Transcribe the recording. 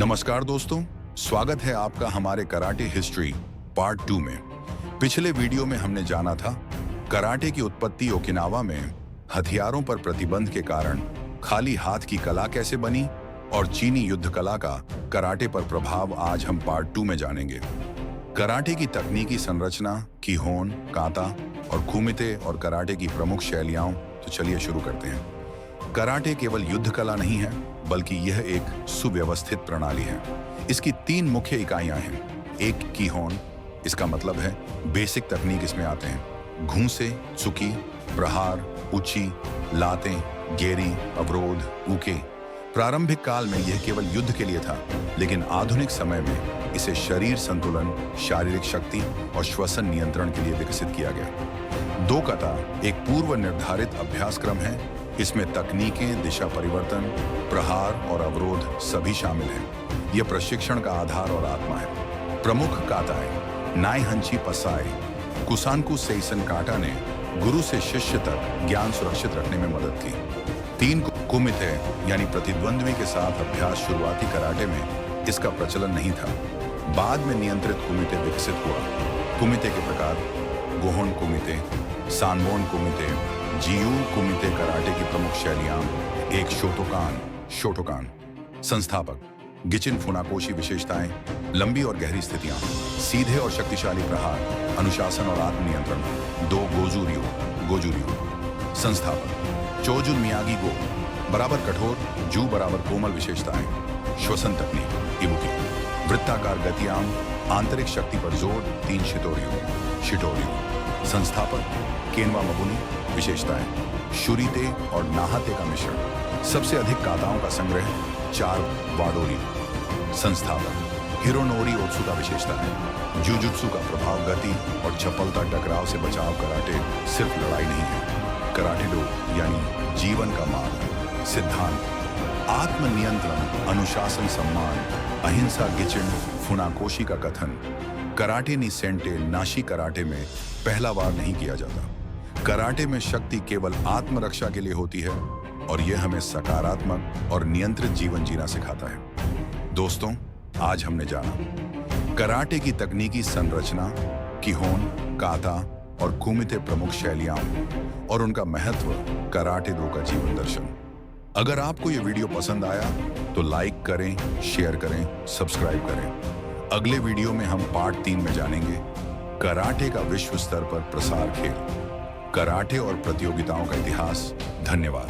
नमस्कार दोस्तों, स्वागत है आपका हमारे कराटे हिस्ट्री पार्ट 2 में। पिछले वीडियो में हमने जाना था कराटे की उत्पत्ति ओकिनावा में हथियारों पर प्रतिबंध के कारण खाली हाथ की कला कैसे बनी और चीनी युद्ध कला का कराटे पर प्रभाव आज हम पार्ट 2 में जानेंगे। कराटे की तकनीकी संरचना, कीहोन, काता और कुमिते और कराटे की प्रमुख शैलियां। तो चलिए शुरू करते हैं। कराटे केवल युद्ध कला नहीं है, बल्कि यह एक सुव्यवस्थित प्रणाली है। इसकी 3 मुख्य इकाइयां हैं। एक कीहोन, इसका मतलब है बेसिक तकनीक इसमें आते हैं। घूंसे, चुकी, प्रहार, उची, लातें, गेरी, अवरोध, उके। प्रारंभिक काल में यह केवल युद्ध के लिए था, लेकिन आधुनिक समय में इसे शरीर संतुलन, शारीरिक शक्ति और श्वसन नियंत्रण के लिए विकसित किया गया। 2 कता एक पूर्व निर्धारित अभ्यासक्रम है। इसमें तकनीकें, दिशा परिवर्तन, प्रहार और अवरोध सभी शामिल हैं। यह प्रशिक्षण का आधार और आत्मा है। प्रमुख काताएं नाई हंची पसाई, कुसानकु सेइसन काटा ने गुरु से शिष्य तक ज्ञान सुरक्षित रखने में मदद की। 3 कुमिते यानी प्रतिद्वंद्वी के साथ अभ्यास शुरुआती कराटे में इसका प्रचलन नहीं था। बाद में नियंत्रित कुमिते विकसित हुआ। कुमिते के प्रकार गोहोन कुमिते, सांबोन कुमिते, जियू कुमिते कराटे की प्रमुख शैलियां। एक शोटोकान। संस्थापक गिचिन फुनाकोशी विशेषताएं, लंबी और गहरी स्थितियां, सीधे और शक्तिशाली प्रहार, अनुशासन और आत्मनियंत्रण। 2 गोजुरियो। संस्थापक चोजुन मियागी गो, बराबर कठोर, जू बराबर कोमल विशेषताएं। श्वसन तकनीक इबुकी, वृत्ताकार गतियां, आंतरिक शक्ति पर जोर। 3 शिटोरियो। संस्थापक केनवा मबुनी, विशेषताएं शुरीते और नाहते का मिश्रण। सबसे अधिक काताओं का संग्रह। 4 वाडोरियो। संस्थापक हिरोनोरी ओत्सु का विशेषता है। जुजुत्सु का प्रभाव गति और चपलता, टकराव से बचाव। कराटे सिर्फ लड़ाई नहीं है, कराटे डो यानी जीवन का मार्ग। सिद्धांत आत्मनियंत्रण, अनुशासन, सम्मान, अहिंसा। गिचिन फुनाकोशी का कथन कराटे नी सेंटे नाशी कराटे में पहला वार नहीं किया जाता। कराटे में शक्ति केवल आत्मरक्षा के लिए होती है और यह हमें सकारात्मक और नियंत्रित जीवन जीना सिखाता है। दोस्तों, आज हमने जाना कराटे की तकनीकी संरचना, कीहोन, काता और कुमिते प्रमुख शैलियां और उनका महत्व, कराटे डो का जीवन दर्शन। अगर आपको यह वीडियो पसंद आया तो लाइक करें, शेयर करें, सब्सक्राइब करें। अगले वीडियो में हम पार्ट 3 में जानेंगे कराटे का विश्व स्तर पर प्रसार खेल, कराटे और प्रतियोगिताओं का इतिहास। धन्यवाद।